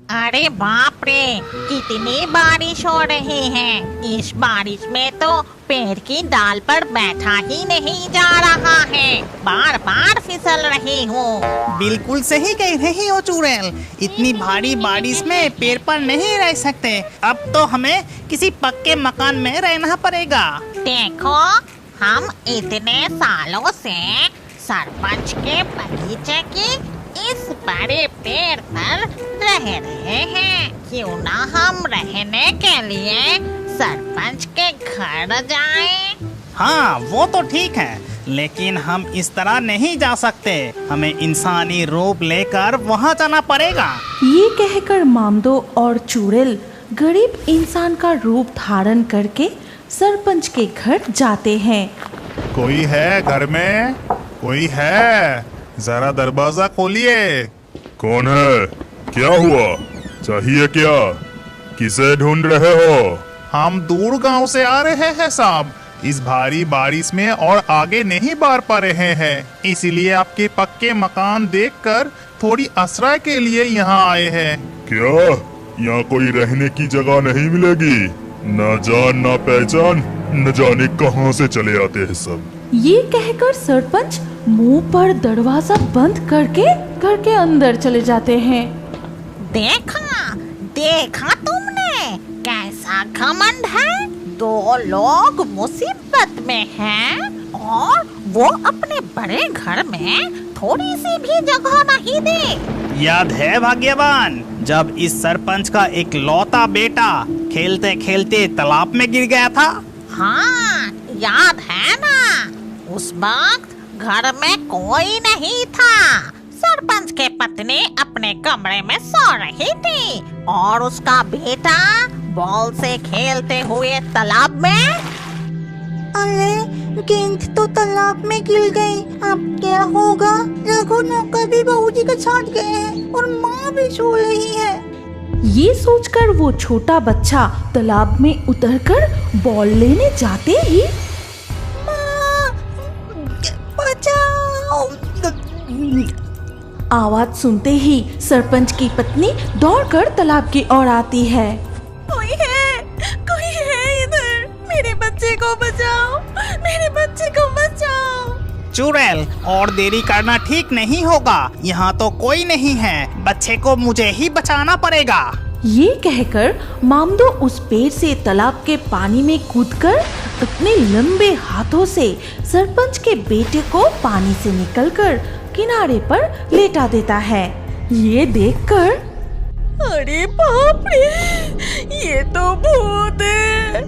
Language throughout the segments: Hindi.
अरे बाप रे, कितनी बारिश हो रही है। इस बारिश में तो पेड़ की डाल पर बैठा ही नहीं जा रहा है, बार बार फिसल रही हूँ। बिल्कुल सही कह रही हो चुड़ैल, इतनी भारी बारिश में पेड़ पर नहीं रह सकते। अब तो हमें किसी पक्के मकान में रहना पड़ेगा। देखो, हम इतने सालों से सरपंच के बगीचे की इस बड़े पेड़ पर रह रहे हैं। क्यों ना हम रहने के लिए सरपंच के घर जाएं? हाँ, वो तो ठीक है, लेकिन हम इस तरह नहीं जा सकते। हमें इंसानी रूप लेकर वहाँ जाना पड़ेगा। ये कहकर मामदो और चुड़ैल गरीब इंसान का रूप धारण करके सरपंच के घर जाते हैं। कोई है घर में? कोई है? जरा दरवाजा खोलिए। कौन है? क्या हुआ? चाहिए क्या? किसे ढूंढ रहे हो? हम दूर गांव से आ रहे हैं साहब। इस भारी बारिश में और आगे नहीं बढ़ पा रहे हैं, इसीलिए आपके पक्के मकान देखकर थोड़ी आश्रय के लिए यहाँ आए हैं। क्या यहाँ कोई रहने की जगह नहीं मिलेगी? न जान न पहचान, न जाने कहाँ से चले आते हैं सब। ये कहकर सरपंच मुंह पर दरवाजा बंद करके घर के अंदर चले जाते हैं। देखा तुमने कैसा घमंड है। दो लोग मुसीबत में हैं और वो अपने बड़े घर में थोड़ी सी भी जगह नहीं दे। याद है भाग्यवान, जब इस सरपंच का एक लौता बेटा खेलते खेलते तालाब में गिर गया था? हाँ, याद है ना। उस वक्त घर में कोई नहीं था। सरपंच के पत्नी अपने कमरे में सो रही थी और उसका बेटा बॉल से खेलते हुए तालाब में। अरे, गेंद तो तालाब में गिर गई। अब क्या होगा? रघु नौकर भी बहूजी को छाट गए हैं और माँ भी सो रही है। ये सोचकर वो छोटा बच्चा तालाब में उतरकर बॉल लेने जाते ही माँ, बचाओ! आवाज सुनते ही सरपंच की पत्नी दौड़कर तालाब की ओर आती है। कोई है इधर। मेरे बच्चे को बचाओ, मेरे बच्चे को बचाओ। चुड़ैल, और देरी करना ठीक नहीं होगा। यहाँ तो कोई नहीं है, बच्चे को मुझे ही बचाना पड़ेगा। ये कहकर मामदो उस पेड़ से तालाब के पानी में कूदकर अपने लंबे हाथों से सरपंच के बेटे को पानी से निकलकर किनारे पर लेटा देता है। ये देखकर, अरे बाप रे, ये तो भूत है।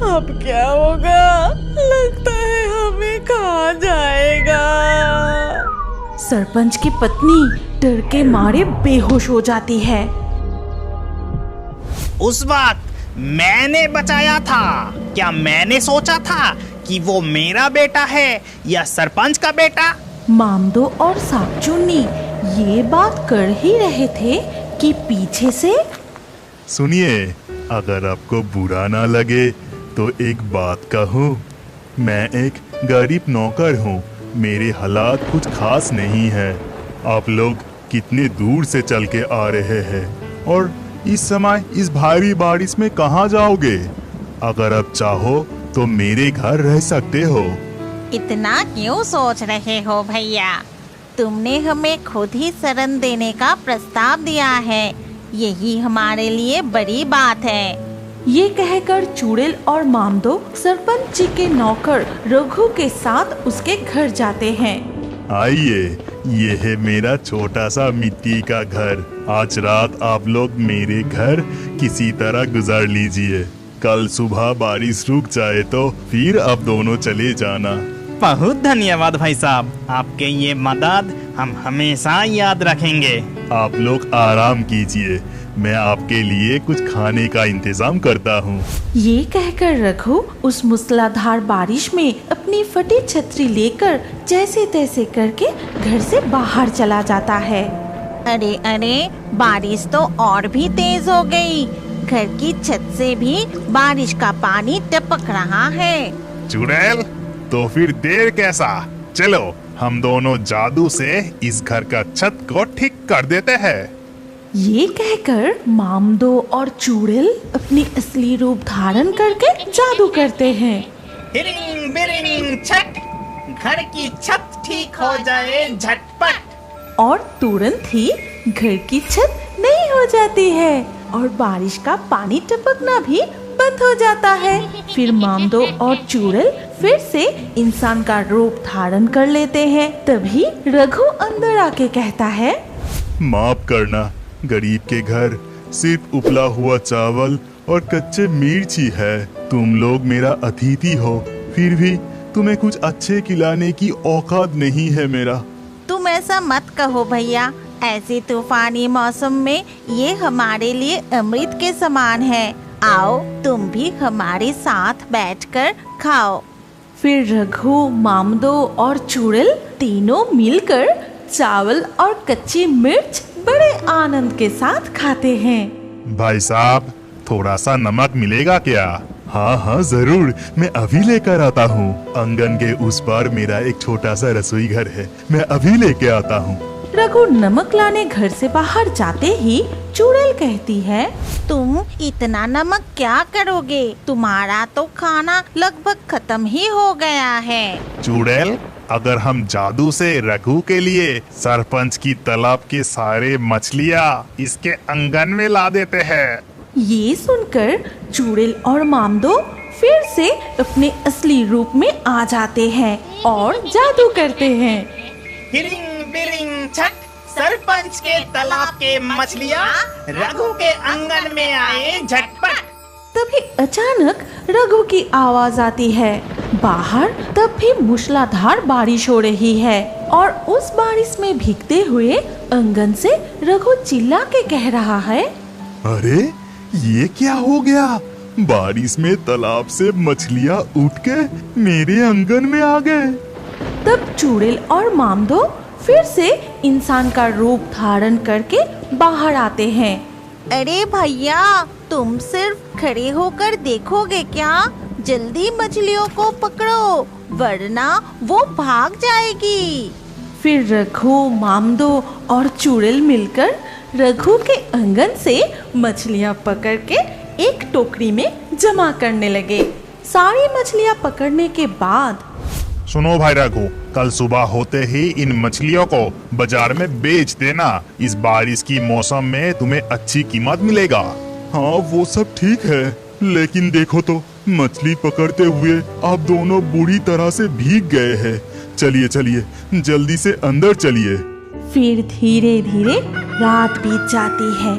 अब क्या होगा? लगता है हमें खा जाएगा। सरपंच की पत्नी डर के मारे बेहोश हो जाती है। उस वक्त मैंने बचाया था। क्या मैंने सोचा था कि वो मेरा बेटा है या सरपंच का बेटा? मामदो और सागचुन्नी ये बात कर ही रहे थे कि पीछे से, सुनिए, अगर आपको बुरा ना लगे तो एक बात कहूँ। मैं एक गरीब नौकर हूँ, मेरे हालात कुछ खास नहीं है। आप लोग कितने दूर से चल के आ रहे हैं और इस समय इस भारी बारिश में कहाँ जाओगे? अगर आप चाहो तो मेरे घर रह सकते हो। इतना क्यों सोच रहे हो भैया? तुमने हमें खुद ही शरण देने का प्रस्ताव दिया है, यही हमारे लिए बड़ी बात है। ये कहकर चुड़ैल और मामदो सरपंच जी के नौकर रघु के साथ उसके घर जाते हैं। आइए, ये है मेरा छोटा सा मिट्टी का घर। आज रात आप लोग मेरे घर किसी तरह गुजार लीजिए। कल सुबह बारिश रुक जाए तो फिर आप दोनों चले जाना। बहुत धन्यवाद भाई साहब, आपके ये मदद हम हमेशा याद रखेंगे। आप लोग आराम कीजिए, मैं आपके लिए कुछ खाने का इंतजाम करता हूँ। ये कहकर रघु उस मूसलाधार बारिश में अपनी फटी छतरी लेकर जैसे तैसे करके घर से बाहर चला जाता है। अरे अरे, बारिश तो और भी तेज हो गई। घर की छत से भी बारिश का पानी टपक रहा है। चुड़ैल, तो फिर देर कैसा? चलो हम दोनों जादू से इस घर का छत को ठीक कर देते हैं। ये कहकर मामदो और चुड़ैल अपनी असली रूप धारण करके जादू करते हैं। हिरिंग बिरिंग छट, घर की छत ठीक हो जाए झटपट। और तुरंत ही घर की छत नई हो जाती है और बारिश का पानी टपकना भी बंद हो जाता है। फिर मामदो और चुड़ैल फिर से इंसान का रूप धारण कर लेते हैं। तभी रघु अंदर आके कहता है, माफ करना, गरीब के घर सिर्फ उबला हुआ चावल और कच्चे मिर्च ही है। तुम लोग मेरा अतिथि हो, फिर भी तुम्हें कुछ अच्छे खिलाने की औकात नहीं है मेरा। तुम ऐसा मत कहो भैया, ऐसे तूफानी मौसम में ये हमारे लिए अमृत के समान है। आओ तुम भी हमारे साथ बैठकर खाओ। फिर रघु, मामदो और चुड़ैल तीनों मिलकर चावल और कच्ची मिर्च बड़े आनंद के साथ खाते हैं। भाई साहब, थोड़ा सा नमक मिलेगा क्या? हाँ हाँ जरूर, मैं अभी लेकर आता हूँ। आंगन के उस पार मेरा एक छोटा सा रसोई घर है, मैं अभी लेके आता हूँ। रघु नमक लाने घर से बाहर जाते ही चुड़ैल कहती है, तुम इतना नमक क्या करोगे? तुम्हारा तो खाना लगभग खत्म ही हो गया है। चुड़ैल, अगर हम जादू से रघु के लिए सरपंच की तालाब के सारे मछलियाँ इसके आंगन में ला देते हैं। ये सुनकर चुड़ैल और मामदो फिर से अपने असली रूप में आ जाते हैं और जादू करते हैं। हिरिंग बिरिंग छट, सरपंच के तालाब के मछलियाँ रघु के आंगन में आए झटपट। तभी अचानक रघु की आवाज आती है। बाहर तब भी मूसलाधार बारिश हो रही है और उस बारिश में भीगते हुए आंगन से रघु चिल्ला के कह रहा है, अरे ये क्या हो गया? बारिश में तालाब से मछलियाँ उठ के मेरे आंगन में आ गए। तब चुड़ैल और मामदो फिर से इंसान का रूप धारण करके बाहर आते हैं। अरे भैया, तुम सिर्फ खड़े होकर देखोगे क्या? जल्दी मछलियों को पकड़ो, वरना वो भाग जाएगी। फिर रघु, मामदो और चुड़ैल मिलकर रघु के आंगन से मछलियाँ पकड़ के एक टोकरी में जमा करने लगे। सारी मछलियाँ पकड़ने के बाद, सुनो भाई रघु, कल सुबह होते ही इन मछलियों को बाजार में बेच देना। इस बारिश की मौसम में तुम्हें अच्छी कीमत मिलेगा। हाँ वो सब ठीक है, लेकिन देखो तो मछली पकड़ते हुए आप दोनों बुरी तरह से भीग गए हैं। चलिए चलिए जल्दी से अंदर चलिए। फिर धीरे धीरे रात बीत जाती है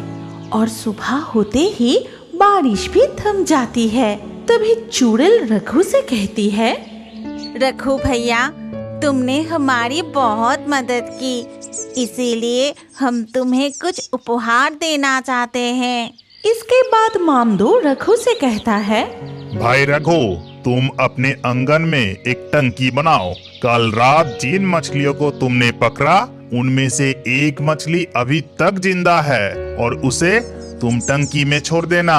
और सुबह होते ही बारिश भी थम जाती है। तभी चुड़ैल रघु से कहती है, रघु भैया, तुमने हमारी बहुत मदद की, इसीलिए हम तुम्हें कुछ उपहार देना चाहते हैं। इसके बाद मामदो रघु से कहता है, भाई रघु, तुम अपने आंगन में एक टंकी बनाओ। कल रात जिन मछलियों को तुमने पकड़ा उनमें से एक मछली अभी तक जिंदा है और उसे तुम टंकी में छोड़ देना।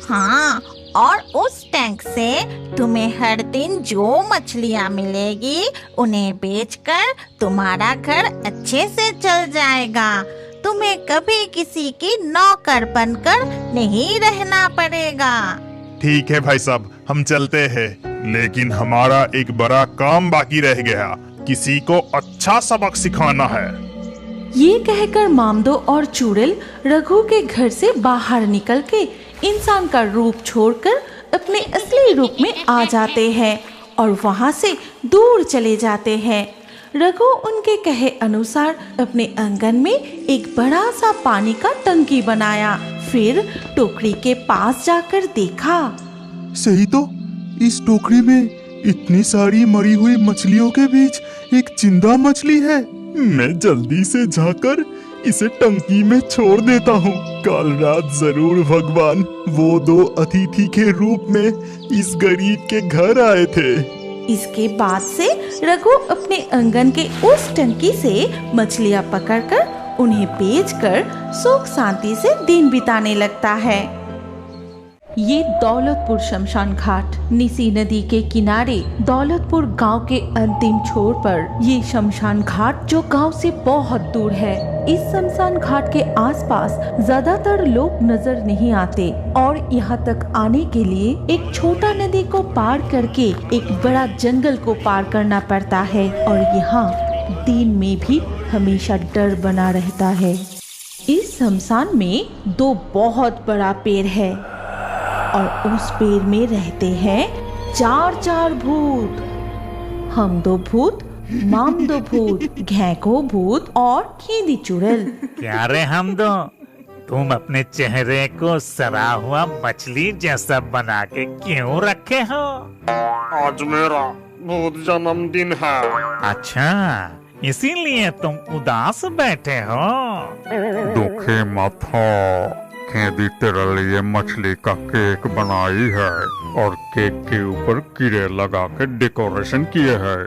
हाँ, और उस टैंक से तुम्हें हर दिन जो मछलियाँ मिलेगी उन्हें बेचकर तुम्हारा घर अच्छे से चल जाएगा। तुम्हें कभी किसी की नौकर बनकर नहीं रहना पड़ेगा। ठीक है भाई साहब, हम चलते हैं, लेकिन हमारा एक बड़ा काम बाकी रह गया। किसी को अच्छा सबक सिखाना है। ये कहकर मामदो और चुड़ैल रघु के घर से बाहर निकल के इंसान का रूप छोड़कर अपने असली रूप में आ जाते हैं और वहाँ से दूर चले जाते हैं। रघु उनके कहे अनुसार अपने आंगन में एक बड़ा सा पानी का टंकी बनाया। फिर टोकरी के पास जाकर देखा, सही तो, इस टोकरी में इतनी सारी मरी हुई मछलियों के बीच एक जिंदा मछली है। मैं जल्दी से जाकर इसे टंकी में छोड़ देता हूँ। कल रात जरूर भगवान वो दो अतिथि के रूप में इस गरीब के घर आए थे। इसके बाद से रघु अपने आंगन के उस टंकी से मछलियाँ पकड़कर उन्हें बेचकर सुख शांति से दिन बिताने लगता है। ये दौलतपुर शमशान घाट निसी नदी के किनारे दौलतपुर गांव के अंतिम छोर पर ये शमशान घाट जो गांव से बहुत दूर है। इस शमशान घाट के आसपास ज्यादातर लोग नजर नहीं आते और यहाँ तक आने के लिए एक छोटा नदी को पार करके एक बड़ा जंगल को पार करना पड़ता है और यहाँ दिन में भी हमेशा डर बना रहता है। इस शमशान में 2 बहुत बड़ा पेड़ है और उस पेड़ में रहते हैं 4 भूत। हम 2 भूत, माम 2 भूत, घेको भूत और खींदी चुड़ैल। क्या रे हम दो, तुम अपने चेहरे को सड़ा हुआ मछली जैसा बना के क्यों रखे हो? आज मेरा भूत जन्मदिन है। अच्छा, इसीलिए तुम उदास बैठे हो? दुखी मत हो, खेदी तेरे लिए मछली का केक बनाई है और केक के ऊपर कीड़े लगा के डेकोरेशन किए हैं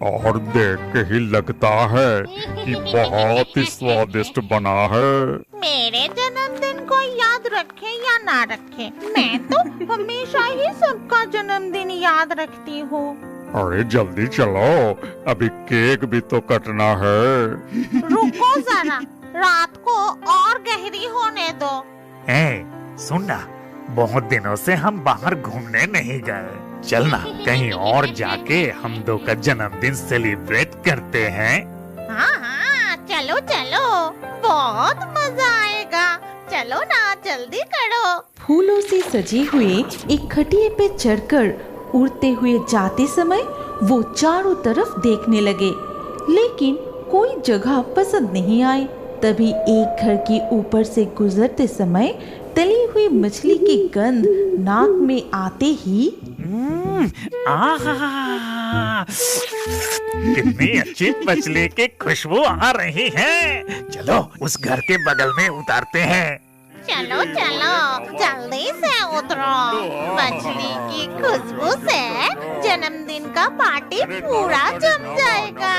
और देख के ही लगता है कि बहुत ही स्वादिष्ट बना है। मेरे जन्मदिन को याद रखे या ना रखे, मैं तो हमेशा ही सबका जन्मदिन याद रखती हूँ। अरे जल्दी चलो, अभी केक भी तो कटना है। रुको जरा, रात को और गहरी होने दो। सुनना, बहुत दिनों से हम बाहर घूमने नहीं गए, चलना कहीं और जाके हम 2 का जन्मदिन सेलिब्रेट करते हैं। हाँ, चलो चलो, बहुत मजा आएगा। चलो ना, जल्दी करो। फूलों से सजे हुए एक खटिए पे चढ़कर उड़ते हुए जाते समय वो चारों तरफ देखने लगे, लेकिन कोई जगह पसंद नहीं आई। तभी एक घर के ऊपर से गुजरते समय तली हुई मछली की गंध नाक में आते ही कितनी अच्छी मछली की खुशबू आ रही है। चलो उस घर के बगल में उतारते हैं। चलो चलो, जल्दी से उतरो। मछली की खुशबू से जन्मदिन का पार्टी पूरा जम जाएगा।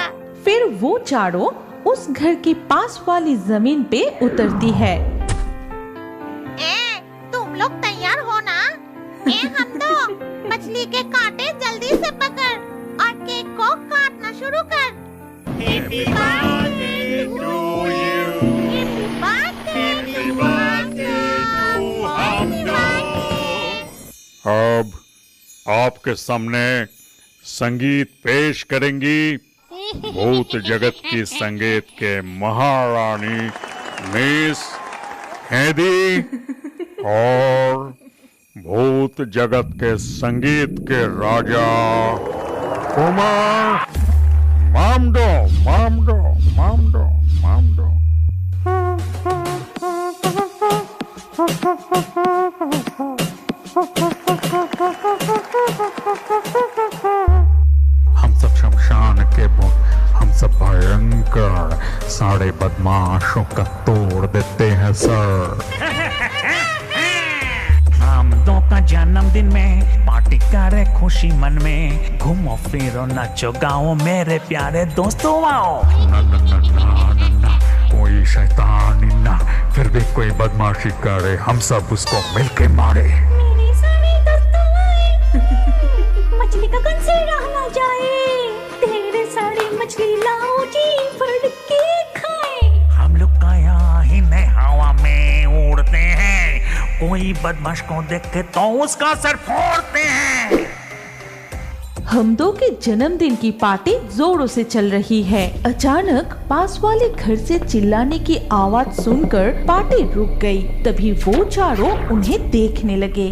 फिर वो चारों उस घर के पास वाली जमीन पे उतरती है। तुम लोग तैयार हो ना? हम तो मछली के कांटे जल्दी से पकड़ और केक को काटना शुरू कर। Happy birthday to you, happy birthday to अब आपके सामने संगीत पेश करेंगी भूत जगत की संगीत के महारानी मिस हेदी और भूत जगत के संगीत के राजा कुमार मामडो मामडो मामडो मामडो। हम सब शमशान के भूत, हम सब भयंकर सारे बदमाशों का तोड़ देते हैं सर। हम 2 का जन्मदिन में पार्टी करे खुशी मन में, घूमो फिरो नाचो गाओ मेरे प्यारे दोस्तों आओ। ना ना ना ना ना ना, कोई शैतान ना, फिर भी कोई बदमाशी करे हम सब उसको मिलके मारे। मेरे सारे दोस्तों आए, मछली का कौन से रह ना जाए, ढेर सारी मछली लाओ जी फड़ के खाए। हम लोग का यहाँ ही नहीं हवा में उड़ते हैं, कोई बदमाश को देखे तो उसका सर फोड़ते हैं। हम 2 के जन्मदिन की पार्टी जोरों से चल रही है। अचानक पास वाले घर से चिल्लाने की आवाज सुनकर पार्टी रुक गई। तभी वो चारों उन्हें देखने लगे।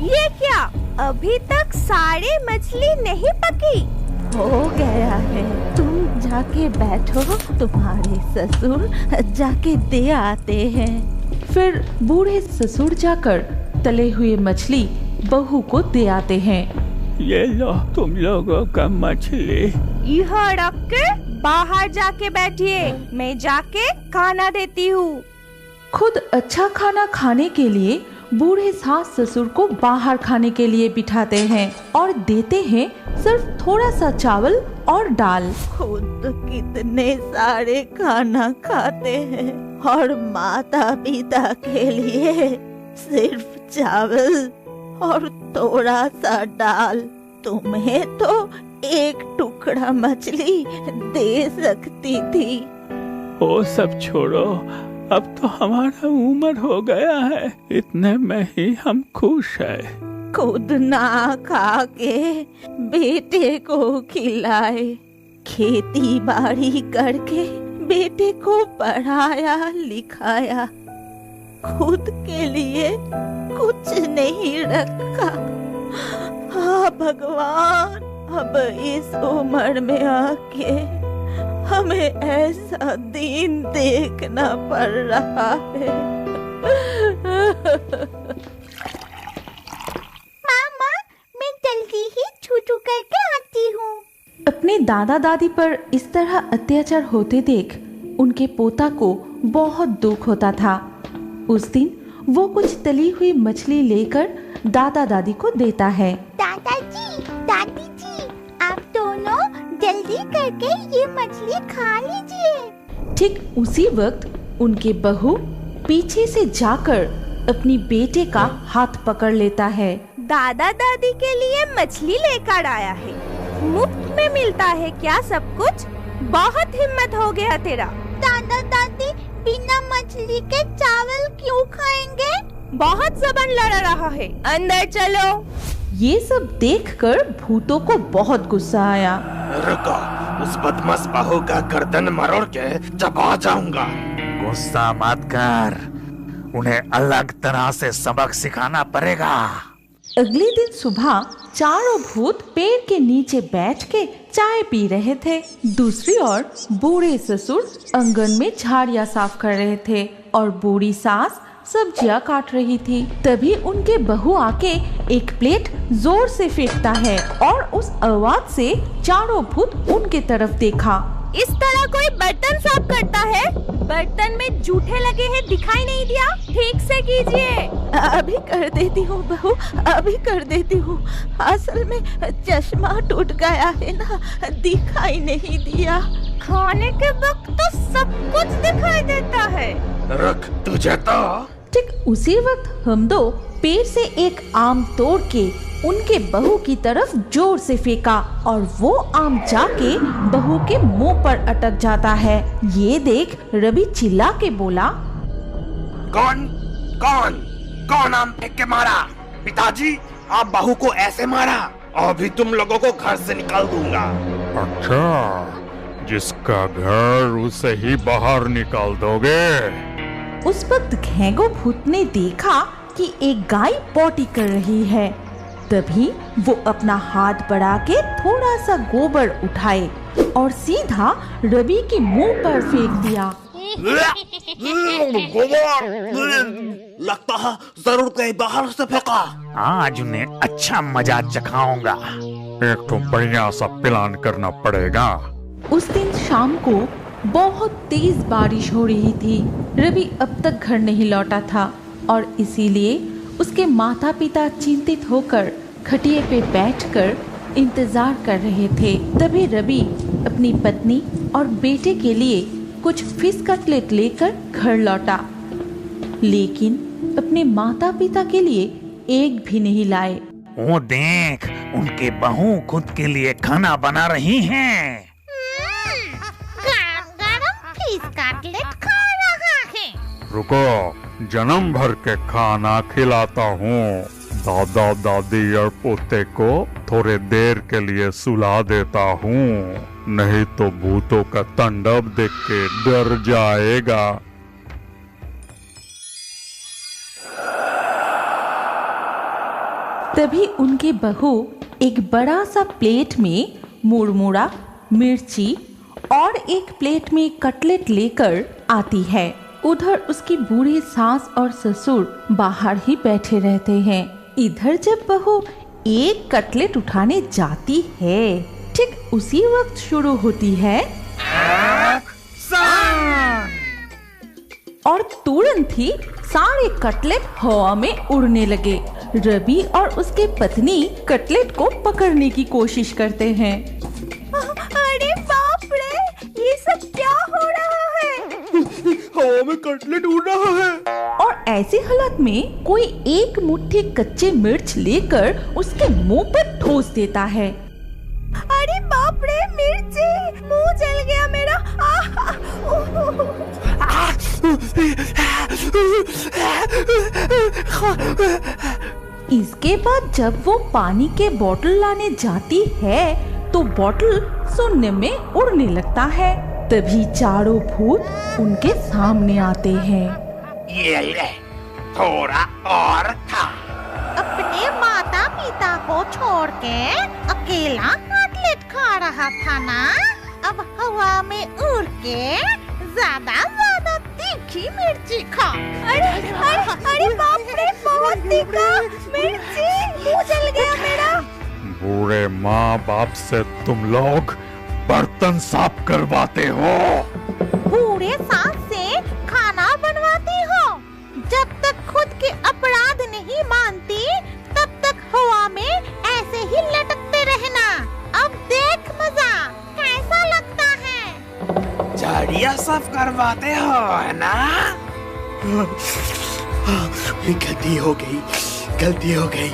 ये क्या, अभी तक सारे मछली नहीं पकी? हो गया है, तुम जाके बैठो, तुम्हारे ससुर जाके दे आते हैं। फिर बूढ़े ससुर जाकर तले हुए मछली बहू को दे आते हैं। ये लो तुम लोगों का मछली। यह रख के बाहर जाके बैठिए, मैं जाके खाना देती हूँ। खुद अच्छा खाना खाने के लिए बूढ़े सास ससुर को बाहर खाने के लिए बिठाते हैं और देते हैं सिर्फ थोड़ा सा चावल और दाल। खुद कितने सारे खाना खाते हैं और माता पिता के लिए सिर्फ चावल और थोड़ा सा दाल। तुम्हें तो एक टुकड़ा मछली दे सकती थी। वो सब छोड़ो, अब तो हमारा उम्र हो गया है, इतने में ही हम खुश है। खुद ना खा के बेटे को खिलाए, खेती बाड़ी करके बेटे को पढ़ाया लिखाया, खुद के लिए कुछ नहीं रखा। हाँ भगवान, अब इस उम्र में आके हमें ऐसा दिन देखना पड़ रहा है। मामा, मैं जल्दी ही छू करके आती हूँ। अपने दादा दादी पर इस तरह अत्याचार होते देख उनके पोता को बहुत दुख होता था। उस दिन वो कुछ तली हुई मछली लेकर दादा दादी को देता है। दादाजी, दादी जी, आप दोनों जल्दी करके ये मछली खा लीजिए। ठीक उसी वक्त उनके बहू पीछे से जाकर अपनी बेटे का हाथ पकड़ लेता है। दादा दादी के लिए मछली लेकर आया है, मुफ्त में मिलता है क्या सब कुछ? बहुत हिम्मत हो गया तेरा। दादा दादी बिना मछली के चावल क्यों खाएंगे? बहुत जबान लड़ा रहा है, अंदर चलो। ये सब देखकर भूतों को बहुत गुस्सा आया। रुको, उस बदमाश बहू का गर्दन मरोड़ के चबा जाऊंगा। गुस्सा मत कर, उन्हें अलग तरह से सबक सिखाना पड़ेगा। अगले दिन सुबह चारों भूत पेड़ के नीचे बैठ के चाय पी रहे थे। दूसरी ओर बूढ़े ससुर आंगन में झाड़ियाँ साफ कर रहे थे और बूढ़ी सास सब्जियां काट रही थी। तभी उनके बहू आके एक प्लेट जोर से फेंकता है और उस आवाज से चारों भूत उनके तरफ देखा। इस तरह कोई बर्तन साफ करता है? बर्तन में जूठे लगे हैं, दिखाई नहीं दिया? ठीक से कीजिए। अभी कर देती हूँ बहू, अभी कर देती हूँ। असल में चश्मा टूट गया है ना, दिखाई नहीं दिया। खाने के वक्त तो सब कुछ दिखाई देता है। रुक, तुझे तो। ठीक उसी वक्त हम दो पेड़ से एक आम तोड़ के उनके बहू की तरफ जोर से फेंका और वो आम जाके बहू के मुंह पर अटक जाता है। ये देख रवि चिल्ला के बोला, कौन कौन कौन आम फेंक के मारा? पिताजी, आप बहू को ऐसे मारा? अभी तुम लोगों को घर से निकाल दूंगा। अच्छा, जिसका घर उसे ही बाहर निकाल दोगे? उस वक्त घेंगो भूत ने देखा कि एक गाय पॉटी कर रही है। तभी वो अपना हाथ बढ़ा के थोड़ा सा गोबर उठाए और सीधा रवि के मुंह पर फेंक दिया। गोबर, लगता है जरूर कहीं बाहर से फेंका। आज उन्हें अच्छा मजा चखाऊंगा। एक तो बढ़िया सा प्लान करना पड़ेगा। उस दिन शाम को बहुत तेज बारिश हो रही थी। रवि अब तक घर नहीं लौटा था और इसीलिए उसके माता पिता चिंतित होकर खटिए पे बैठकर इंतजार कर रहे थे। तभी रवि अपनी पत्नी और बेटे के लिए कुछ फिश कटलेट लेकर घर लौटा, लेकिन अपने माता पिता के लिए एक भी नहीं लाए। वो देख, उनके बहू खुद के लिए खाना बना रही हैं। गरम फिश कटलेट खा रहा है। रुको, जन्म भर के खाना खिलाता हूँ। दादा दादी और पोते को थोड़े देर के लिए सुला देता हूँ, नहीं तो भूतों का तांडव देख के डर जाएगा। तभी उनके बहू एक बड़ा सा प्लेट में मुड़मुड़ा, मिर्ची और एक प्लेट में कटलेट लेकर आती है। उधर उसकी बूढ़ी सास और ससुर बाहर ही बैठे रहते हैं। इधर जब बहू एक कटलेट उठाने जाती है, ठीक उसी वक्त शुरू होती है और तुरंत ही सारे कटलेट हवा में उड़ने लगे। रवि और उसके पत्नी कटलेट को पकड़ने की कोशिश करते हैं। अरे बाप रे, ये सब क्या हो रहा है? हवा में कटलेट उड़ रहा है। और ऐसी हालत में कोई एक मुट्ठी कच्चे मिर्च लेकर उसके मुंह पर ठोस देता है। अरे बाप रे, मिर्ची, मुंह जल गया मेरा। इसके बाद जब वो पानी के बोतल लाने जाती है तो बोतल शून्य में उड़ने लगता है। तभी चारों भूत उनके सामने आते हैं। ये ले, थोड़ा और खा। अपने माता पिता को छोड़ के अकेला कटलेट खा रहा था ना, अब हवा में उड़ के ज्यादा तीखी मिर्ची खा। अरे बाप रे, बहुत तीखा मिर्ची, मुंह जल गया मेरा। बूढ़े माँ बाप से तुम लोग बर्तन साफ करवाते हो। पूरे सांस से खाना बनवाती हो। जब तक खुद के अपराध नहीं मानती तब तक हवा में ऐसे ही लटकते रहना। अब देख मजा कैसा लगता है। झाड़ियाँ साफ करवाते हो, है ना? गलती हो गई।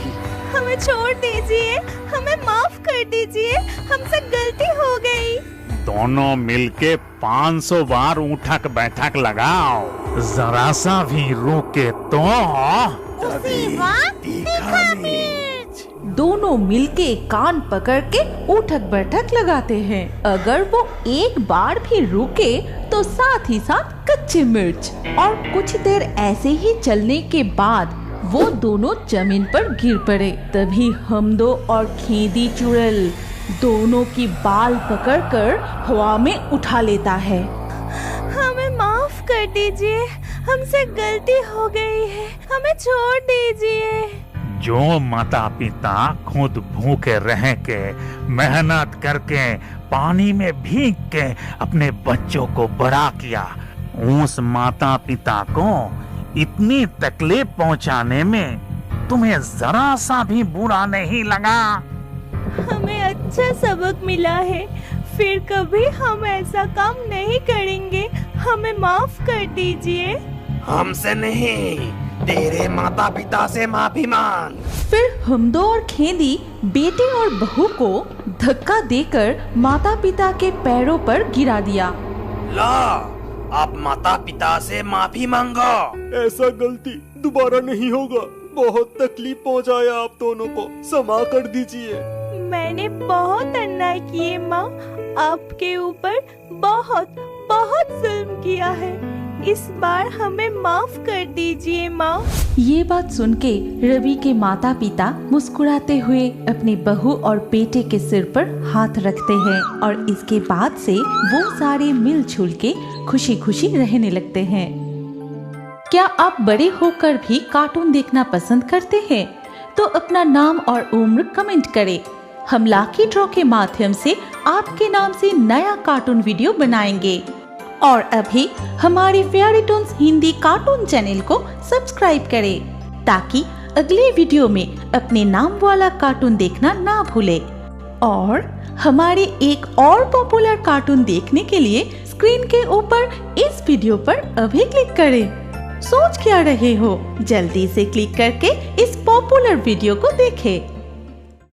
हमें छोड़ दीजिए, हमें माफ कर दीजिए, हमसे गलती हो गई। दोनों मिलके 500 बार उठक बैठक लगाओ, जरा सा भी रुके तो उसी वक्त तीखा मिर्च। दोनों मिलके कान पकड़ के उठक बैठक लगाते हैं। अगर वो एक बार भी रुके तो साथ ही साथ कच्चे मिर्च। और कुछ देर ऐसे ही चलने के बाद वो दोनों जमीन पर गिर पड़े। तभी हमदो और खेदी चुड़ैल दोनों की बाल पकड़कर हवा में उठा लेता है। हमें माफ कर दीजिए, हमसे गलती हो गई है, हमें छोड़ दीजिए। जो माता पिता खुद भूखे रह के मेहनत करके पानी में भीग के अपने बच्चों को बड़ा किया, उस माता पिता को इतनी तकलीफ पहुंचाने में तुम्हें जरा सा भी बुरा नहीं लगा? हमें अच्छा सबक मिला है, फिर कभी हम ऐसा काम नहीं करेंगे, हमें माफ कर दीजिए। हमसे नहीं, तेरे माता पिता से माफी मांग। फिर हमदो और खेदी बेटे और बहू को धक्का देकर माता पिता के पैरों पर गिरा दिया। ला, आप माता पिता से माफी मांगो। ऐसा गलती दोबारा नहीं होगा। बहुत तकलीफ पहुंचाया आप दोनों को, क्षमा कर दीजिए। मैंने बहुत अन्याय किए माँ, आपके ऊपर बहुत जुल्म किया है। इस बार हमें माफ कर दीजिए माँ। ये बात सुन के रवि के माता पिता मुस्कुराते हुए अपने बहू और बेटे के सिर पर हाथ रखते हैं और इसके बाद से वो सारे मिलजुल के खुशी खुशी रहने लगते हैं। क्या आप बड़े होकर भी कार्टून देखना पसंद करते हैं? तो अपना नाम और उम्र कमेंट करें। हम लकी ड्रॉ के माध्यम से आपके नाम से नया कार्टून वीडियो बनाएंगे। और अभी हमारे fairy Toons Hindi cartoon channel को सब्सक्राइब करें ताकि अगले वीडियो में अपने नाम वाला कार्टून देखना ना भूले। और हमारे एक और पॉपुलर कार्टून देखने के लिए स्क्रीन के ऊपर इस वीडियो पर अभी क्लिक करें। सोच क्या रहे हो, जल्दी से क्लिक करके इस पॉपुलर वीडियो को देखें।